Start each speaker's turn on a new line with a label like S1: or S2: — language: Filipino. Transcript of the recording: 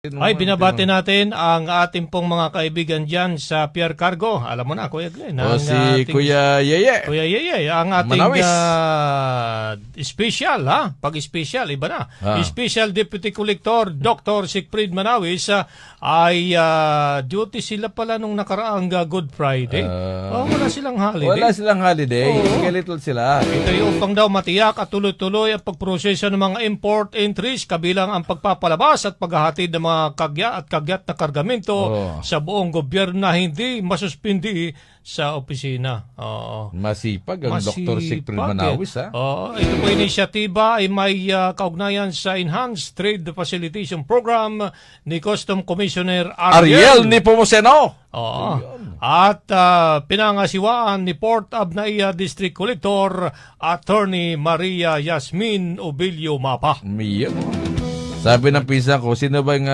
S1: Ay, binabati natin ang ating pong mga kaibigan dyan sa Pierre Cargo. Alam mo na, Kuya Glenn.
S2: O si Kuya Yeye.
S1: Kuya Yeye, ang ating
S2: Manawis.
S1: special, ha? Pag-special, iba na.
S2: Ah.
S1: Special Deputy Collector Dr. Siegfried Manawis ay duty sila pala nung nakaraang Good Friday. Wala silang holiday.
S2: Wala silang holiday. Skeletal sila.
S1: Ito yung upang daw matiyak at tuloy-tuloy ang pagproseso ng mga import entries kabilang ang pagpapalabas at paghahatid ng mga kagyat na kargamento sa buong gobyerno na hindi masuspindi sa opisina.
S2: Masipag ang Dr. Siegfried Manawis.
S1: Ito po inisyatiba ay may kaugnayan sa Enhanced Trade Facilitation Program ni Custom Commissioner
S2: Ariel Nepomuceno.
S1: At pinangasiwaan ni Port Abnaya District Collector Attorney Maria Yasmin Obilio Mapa.
S2: Sabi ng pinsan ko, sino ba yung